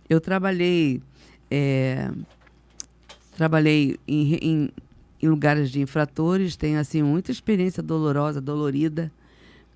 Eu trabalhei em lugares de infratores, tenho assim muita experiência dolorosa, dolorida,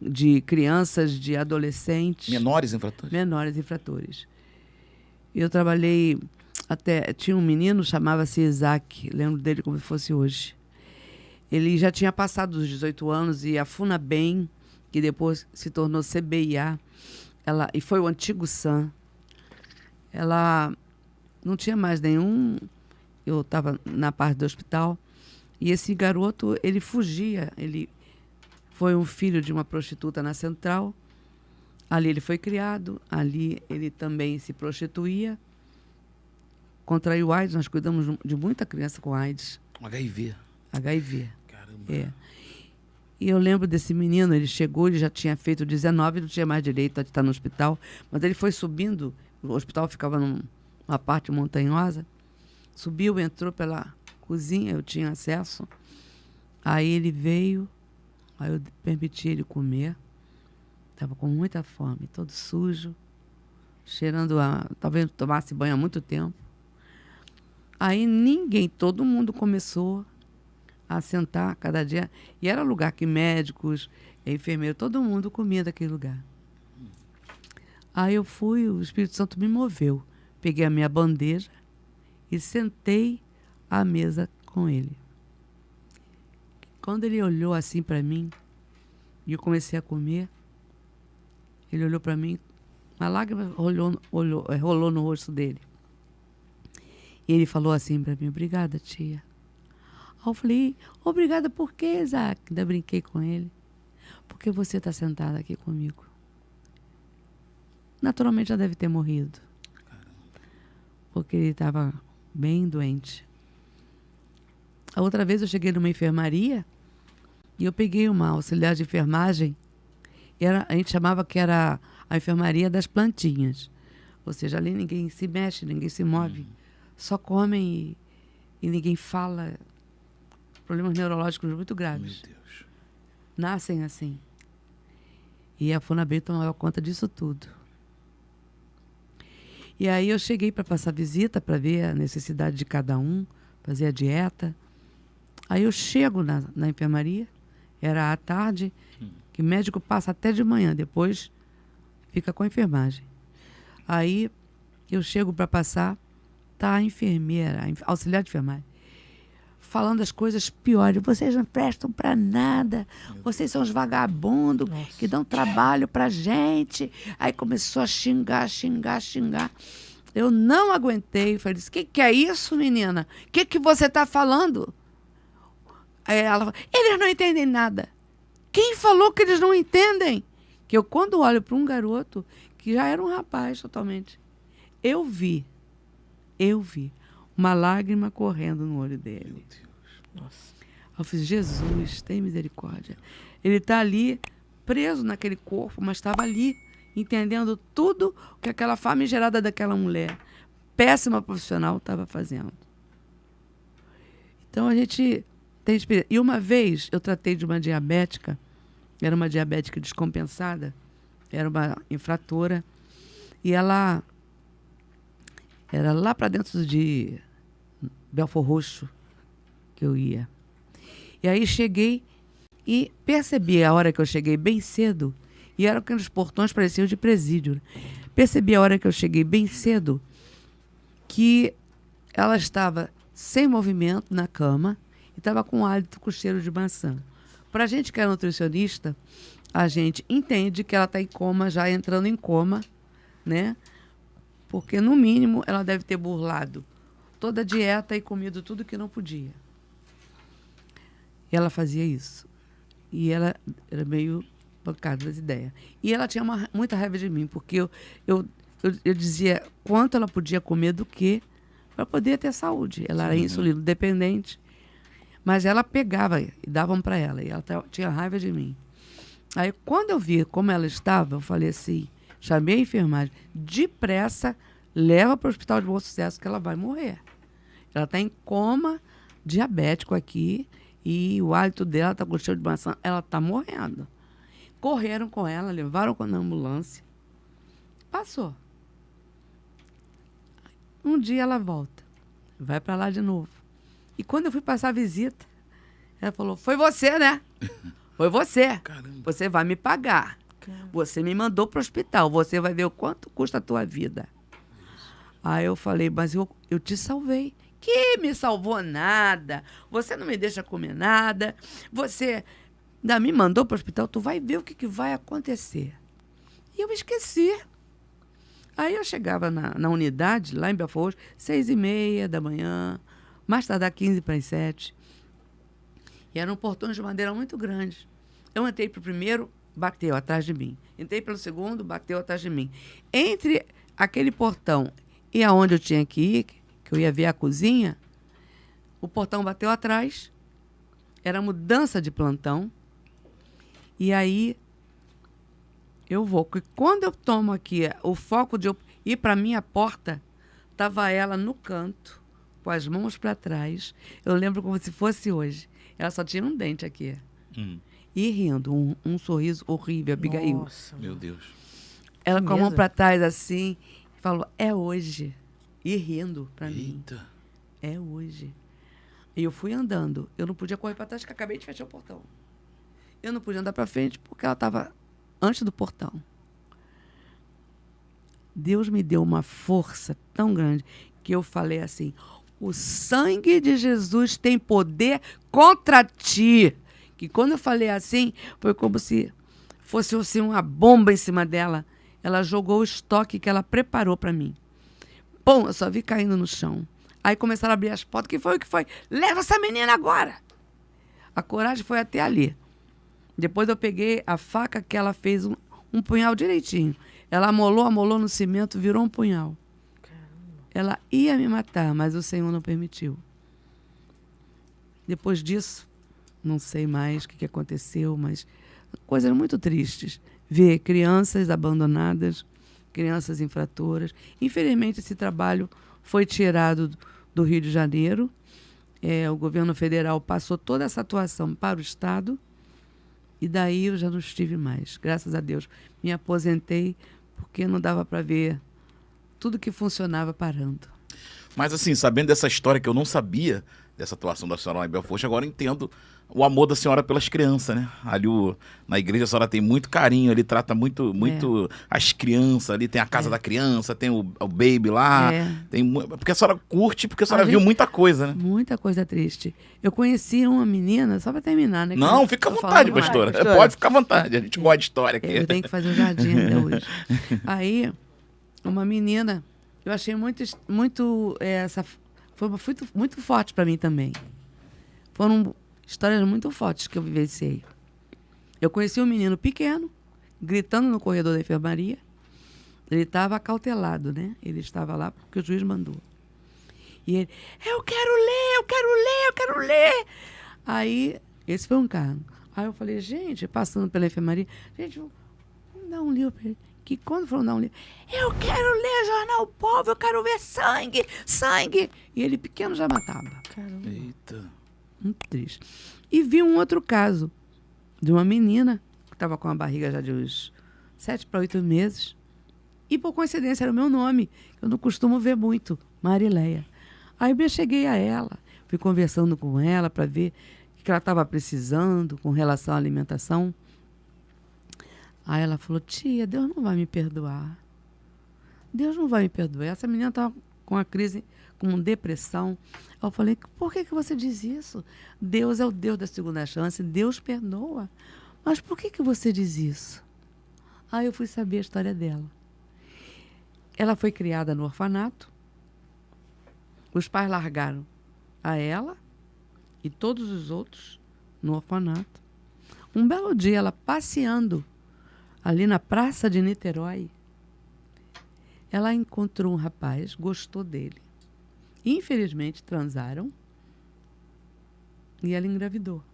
de crianças, de adolescentes. Menores infratores? Menores infratores. Eu trabalhei até... Tinha um menino, chamava-se Isaac, lembro dele como se fosse hoje. Ele já tinha passado dos 18 anos e a FUNABEM, que depois se tornou CBIA, e foi o antigo SAM, ela não tinha mais nenhum... Eu estava na parte do hospital e esse garoto, ele fugia. Ele foi um filho de uma prostituta na Central. Ali ele foi criado, ali ele também se prostituía. Contraiu AIDS, nós cuidamos de muita criança com AIDS. HIV. HIV. Caramba. É. E eu lembro desse menino, ele chegou, ele já tinha feito 19, não tinha mais direito a estar no hospital, mas ele foi subindo, o hospital ficava numa parte montanhosa, subiu, entrou pela cozinha, eu tinha acesso, aí ele veio, aí eu permiti ele comer, estava com muita fome, todo sujo, cheirando talvez tomasse banho há muito tempo. Aí todo mundo começou a sentar cada dia. E era lugar que médicos, enfermeiros, todo mundo comia daquele lugar. Aí eu fui, o Espírito Santo me moveu. Peguei a minha bandeja e sentei à mesa com ele. Quando ele olhou assim para mim, e eu comecei a comer, ele olhou para mim, uma lágrima rolou no rosto dele. E ele falou assim para mim: obrigada, tia. Aí eu falei: obrigada por quê, Isaac? Ainda brinquei com ele. Porque você está sentada aqui comigo. Naturalmente já deve ter morrido. Porque ele estava bem doente. A outra vez eu cheguei numa enfermaria e eu peguei uma auxiliar de enfermagem. A gente chamava que era a enfermaria das plantinhas. Ou seja, ali ninguém se mexe, ninguém se move. Só comem e ninguém fala. Problemas neurológicos muito graves. Meu Deus. Nascem assim. E a FUNABEM tomava conta disso tudo. E aí eu cheguei para passar visita, para ver a necessidade de cada um, fazer a dieta. Aí eu chego na enfermaria, era à tarde, que médico passa até de manhã, depois fica com a enfermagem. Aí eu chego para passar, tá a enfermeira, a auxiliar de enfermagem, falando as coisas piores. Vocês não prestam para nada. Vocês são os vagabundos que dão trabalho pra gente. Aí começou a xingar. Eu não aguentei. Falei: o que é isso, menina? O que você tá falando? Aí ela falou: eles não entendem nada. Quem falou que eles não entendem? Que eu, quando olho para um garoto, que já era um rapaz totalmente, eu vi uma lágrima correndo no olho dele. Meu Deus. Nossa. Eu fiz: Jesus, tem misericórdia. Ele está ali, preso naquele corpo, mas estava ali, entendendo tudo que aquela famigerada daquela mulher, péssima profissional, estava fazendo. Então a gente tem experiência. E uma vez eu tratei de uma diabética, era uma diabética descompensada, era uma infratora, e ela era lá para dentro de Belford Roxo que eu ia. E aí cheguei e percebi, a hora que eu cheguei bem cedo, e eram aqueles portões pareciam de presídio, percebi a hora que eu cheguei bem cedo que ela estava sem movimento na cama e estava com hálito, com cheiro de maçã. Para a gente que é nutricionista, a gente entende que ela está em coma, já entrando em coma, né? Porque, no mínimo, ela deve ter burlado toda a dieta e comido tudo que não podia. E ela fazia isso. E ela era meio bancada das ideias. E ela tinha muita raiva de mim, porque eu dizia quanto ela podia comer do que para poder ter saúde. Ela era insulino dependente, mas ela pegava e davam para ela. E ela tinha raiva de mim. Aí, quando eu vi como ela estava, eu falei assim, chamei a enfermagem, depressa, leva para o hospital de Bom Sucesso que ela vai morrer. Ela está em coma diabético aqui e o hálito dela está com cheiro de maçã, ela está morrendo. Correram com ela, levaram na ambulância, passou. Um dia ela volta, vai para lá de novo. E quando eu fui passar a visita, ela falou, foi você, né? Foi você. Caramba. Você vai me pagar. Você me mandou para o hospital. Você vai ver o quanto custa a tua vida. Aí eu falei, mas eu te salvei. Que me salvou nada. Você não me deixa comer nada. Você ainda me mandou para o hospital. Tu vai ver o que vai acontecer. E eu esqueci. Aí eu chegava na unidade, lá em Belfort Roxo, 6h30 da manhã, mais tardar 6:45. E eram portões de madeira muito grandes. Eu entrei para o primeiro, bateu atrás de mim. Entrei pelo segundo, bateu atrás de mim. Entre aquele portão e aonde eu tinha que ir, que eu ia ver a cozinha, o portão bateu atrás. Era mudança de plantão. E aí eu vou. Porque quando eu tomo aqui o foco de eu ir para a minha porta, estava ela no canto, com as mãos para trás. Eu lembro como se fosse hoje. Ela só tinha um dente aqui. E rindo, um sorriso horrível, Abigail. Nossa, meu Deus. Ela com a mão para trás assim, falou, é hoje. E rindo para mim. Eita. É hoje. E eu fui andando. Eu não podia correr para trás, porque acabei de fechar o portão. Eu não podia andar para frente, porque ela estava antes do portão. Deus me deu uma força tão grande que eu falei assim, o sangue de Jesus tem poder contra ti. Que quando eu falei assim, foi como se fosse assim, uma bomba em cima dela. Ela jogou o estoque que ela preparou para mim. Pum, eu só vi caindo no chão. Aí começaram a abrir as portas. O que foi? Leva essa menina agora! A coragem foi até ali. Depois eu peguei a faca que ela fez um punhal direitinho. Ela amolou no cimento, virou um punhal. Ela ia me matar, mas o Senhor não permitiu. Depois disso, não sei mais o que aconteceu, mas coisas muito tristes. Ver crianças abandonadas, crianças infratoras. Infelizmente, esse trabalho foi tirado do Rio de Janeiro. O governo federal passou toda essa atuação para o Estado. E daí eu já não estive mais. Graças a Deus. Me aposentei porque não dava para ver tudo que funcionava parando. Mas assim, sabendo dessa história que eu não sabia, dessa atuação da senhora lá em Belfort Roxo, agora eu entendo o amor da senhora pelas crianças, né? Ali na igreja a senhora tem muito carinho, ali trata muito as crianças, ali tem a casa da criança, tem o baby lá, porque a senhora curte, porque a senhora viu muita coisa, né? Muita coisa triste. Eu conheci uma menina, só para terminar, né? Não, fica à vontade, pastora. Pode ficar à vontade, a gente gosta de história aqui. Eu tenho que fazer o jardim até hoje. Aí, uma menina, eu achei foi muito forte para mim também. Foram histórias muito fortes que eu vivenciei. Eu conheci um menino pequeno, gritando no corredor da enfermaria. Ele estava acautelado, né? Ele estava lá porque o juiz mandou. E ele, eu quero ler. Aí, esse foi um caso. Aí eu falei, gente, passando pela enfermaria, gente, vamos dar um livro para ele. Que quando foram dar um livro, eu quero ler Jornal Povo, eu quero ver sangue. E ele pequeno já matava. Caramba. Eita. Muito triste. E vi um outro caso de uma menina que estava com a barriga já de uns 7 para 8 meses. E por coincidência era o meu nome. Eu não costumo ver muito, Marileia. Aí eu cheguei a ela, fui conversando com ela para ver o que ela estava precisando com relação à alimentação. Aí ela falou, tia, Deus não vai me perdoar. Deus não vai me perdoar. Essa menina estava com uma crise, com depressão. Eu falei, por que você diz isso? Deus é o Deus da segunda chance, Deus perdoa. Mas por que você diz isso? Aí eu fui saber a história dela. Ela foi criada no orfanato. Os pais largaram a ela e todos os outros no orfanato. Um belo dia, ela passeando ali na praça de Niterói, ela encontrou um rapaz, gostou dele. Infelizmente, transaram e ela engravidou.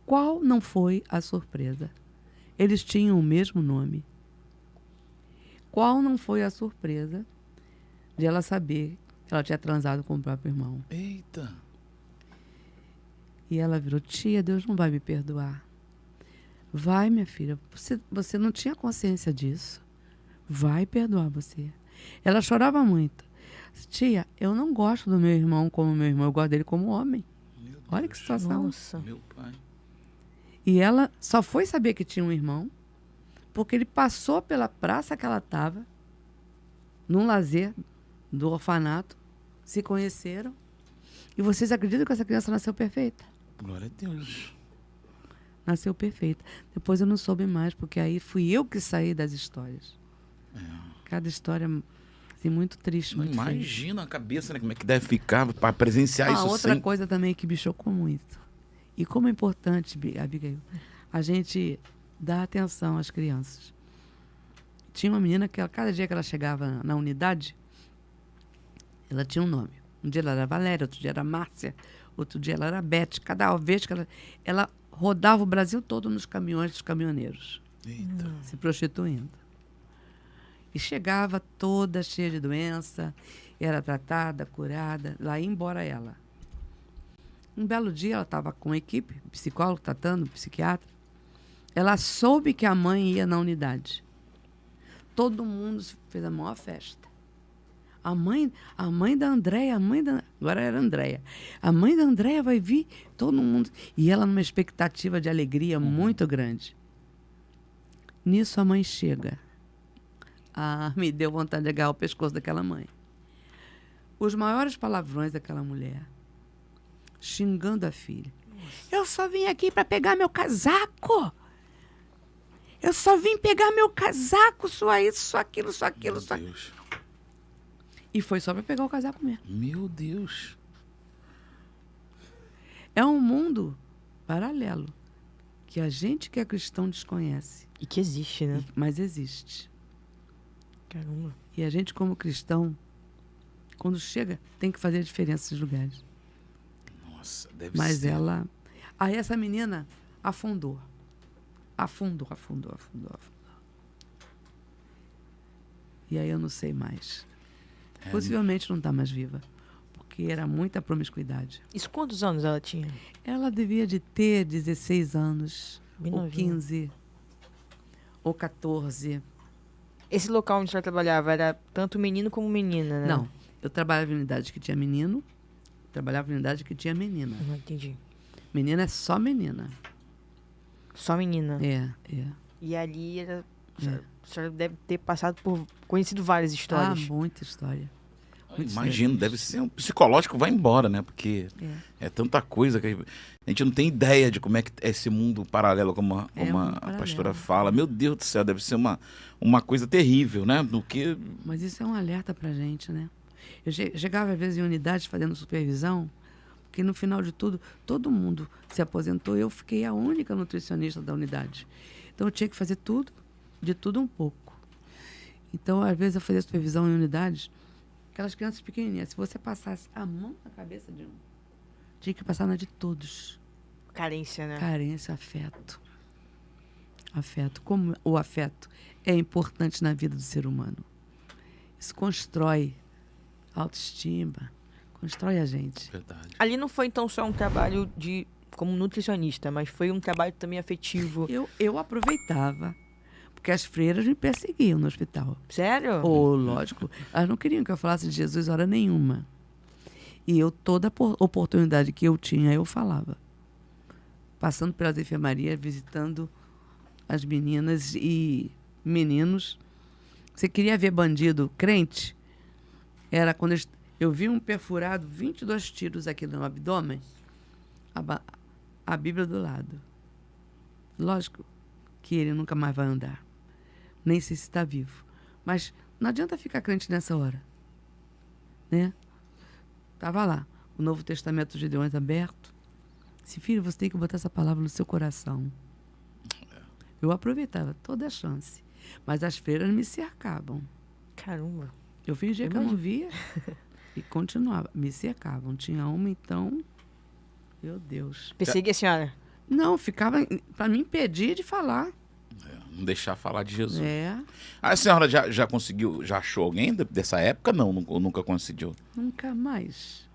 Qual não foi a surpresa? Eles tinham o mesmo nome. Qual não foi a surpresa de ela saber que ela tinha transado com o próprio irmão? Eita! E ela virou, tia, Deus não vai me perdoar. Vai, minha filha, você não tinha consciência disso. Vai perdoar você. Ela chorava muito. tia, eu não gosto do meu irmão como meu irmão, eu gosto dele como homem. Meu Olha Deus. que situação. Nossa. Meu pai. E ela só foi saber que tinha um irmão porque ele passou pela praça que ela estava, num lazer do orfanato, se conheceram. E vocês acreditam que essa criança nasceu perfeita? Glória a Deus. Nasceu perfeita. Depois eu não soube mais, porque aí fui eu que saí das histórias. Cada história assim, muito triste, Não muito feia. imagina a cabeça, né? Como é que deve ficar para presenciar isso Outra sem... coisa também que me chocou muito. E como é importante, Abigail, a gente dar atenção às crianças. Tinha uma menina que cada dia que ela chegava na unidade, ela tinha um nome. Um dia ela era Valéria, outro dia era Márcia, outro dia ela era Beth. Cada vez que ela rodava o Brasil todo nos caminhões dos caminhoneiros, Eita. se prostituindo. E chegava toda cheia de doença, era tratada, curada, lá ia embora ela. Um belo dia ela estava com a equipe, psicólogo, tratando, psiquiatra. Ela soube que a mãe ia na unidade. Todo mundo fez a maior festa. A mãe da Andréia, agora era Andréia. A mãe da Andréia vai vir, todo mundo. E ela numa expectativa de alegria muito grande. Nisso a mãe chega. Me deu vontade de agarrar o pescoço daquela mãe. Os maiores palavrões daquela mulher, xingando a filha. Eu só vim aqui para pegar meu casaco. Eu só vim pegar meu casaco, só isso, só aquilo, só aquilo, Meu só... Deus. E foi só para pegar o casaco mesmo. Meu Deus. É um mundo paralelo que a gente que é cristão desconhece, E que existe, né? mas existe. Caramba. E a gente, como cristão, quando chega, tem que fazer a diferença nesses lugares. Nossa, deve Mas ser. ela... Aí essa menina afundou. Afundou. E aí eu não sei mais. Possivelmente não está mais viva. Porque era muita promiscuidade. Isso quantos anos ela tinha? Ela devia de ter 16 anos, Bem ou novinha. 15, ou 14. Esse local onde ela trabalhava era tanto menino como menina, né? Não, eu trabalhava em unidade que tinha menino, trabalhava em unidade que tinha menina. Não entendi. Menina é só menina. Só menina. É. E ali era... É. A senhora deve ter conhecido várias histórias. Muita história. Muito Imagino, sério. deve ser um psicológico, vai embora, né? Porque é tanta coisa que a gente não tem ideia de como é que é esse mundo paralelo, como a, É um como a mundo paralelo. pastora fala. Meu Deus do céu, deve ser uma coisa terrível, né? Do que... Mas isso é um alerta pra gente, né? Eu chegava às vezes em unidades fazendo supervisão, porque no final de tudo, todo mundo se aposentou e eu fiquei a única nutricionista da unidade. Então eu tinha que fazer tudo, de tudo um pouco. Então, às vezes eu fazia supervisão em unidades, aquelas crianças pequenininhas, se você passasse a mão na cabeça de um, tinha que passar na de todos. Carência, né? Carência, afeto. Afeto. Como o afeto é importante na vida do ser humano. Isso constrói autoestima, constrói a gente. Verdade. Ali não foi, então, só um trabalho como nutricionista, mas foi um trabalho também afetivo. Eu aproveitava, porque as freiras me perseguiam no hospital. Sério? Lógico, elas não queriam que eu falasse de Jesus hora nenhuma. E eu, toda oportunidade que eu tinha, eu falava. Passando pelas enfermarias, visitando as meninas e meninos. Você queria ver bandido crente? Era quando eu vi um perfurado, 22 tiros aqui no abdômen, a Bíblia do lado. Lógico que ele nunca mais vai andar. Nem sei se está vivo. Mas não adianta ficar crente nessa hora. Né? Estava lá, o Novo Testamento dos Gideões aberto. Disse, filho, você tem que botar essa palavra no seu coração. Eu aproveitava toda a chance. Mas as freiras me cercavam. Caramba. Eu fingia que eu não via e continuava. Me cercavam. Tinha uma, então... Meu Deus. Perseguia a senhora? Não, ficava para me impedir de falar. Não deixar falar de Jesus. É, A senhora já conseguiu, já achou alguém dessa época? Não, nunca conseguiu. nunca mais.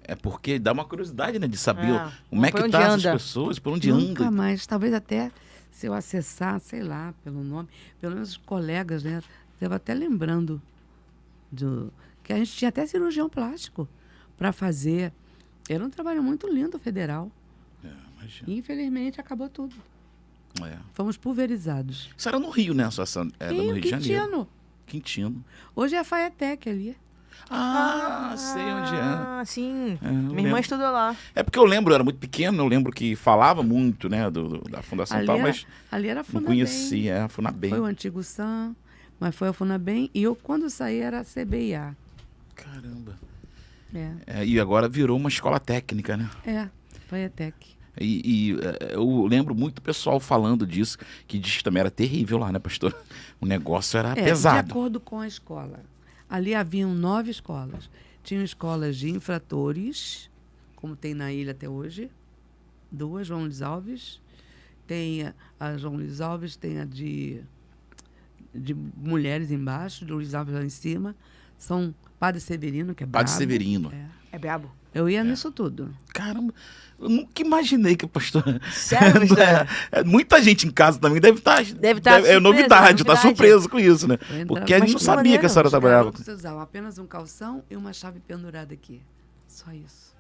É porque dá uma curiosidade, né? De saber como por é que onde tá essas anda. pessoas, por onde Nunca anda. mais. Talvez até se eu acessar, sei lá, pelo nome, pelo menos os colegas, né? Estava até lembrando Que a gente tinha até cirurgião plástico para fazer. Era um trabalho muito lindo, federal. Imagina. Infelizmente, acabou tudo. É. Fomos pulverizados. Isso era no Rio, né? A associação era no Rio de Janeiro. Quintino. Quintino. Hoje é a Faetec ali. Sei onde é. Ah, sim. É, eu Minha irmã lembro. estudou lá. É porque eu lembro, eu era muito pequeno, eu lembro que falava muito, né, da Fundação Ali tal, era, mas ali era a não Funabem. conhecia, a Funabem. Foi o antigo SAM, mas foi a Funabem. E eu, quando saí, era a CBIA. Caramba. É, E agora virou uma escola técnica, né? Faetec. Eu lembro muito o pessoal falando disso, que diz que também era terrível lá, né, pastor? O negócio era De pesado. acordo com a escola. Ali haviam 9 escolas. Tinham escolas de infratores, como tem na ilha até hoje. 2, João Luiz Alves. Tem a João Luiz Alves, tem a de mulheres embaixo, de Luiz Alves lá em cima. São Padre Severino, que é brabo. Padre Severino. É brabo. Eu ia nisso tudo. Caramba, eu nunca imaginei que o pastor... Sério, Gustavo? Muita gente em casa também deve estar... Deve estar é novidade, tá novidade. surpreso com isso, né? Eu entrava- Porque a gente Mas não que sabia maneiro, que a senhora os trabalhava. Garotos usavam apenas um calção e uma chave pendurada aqui. Só isso.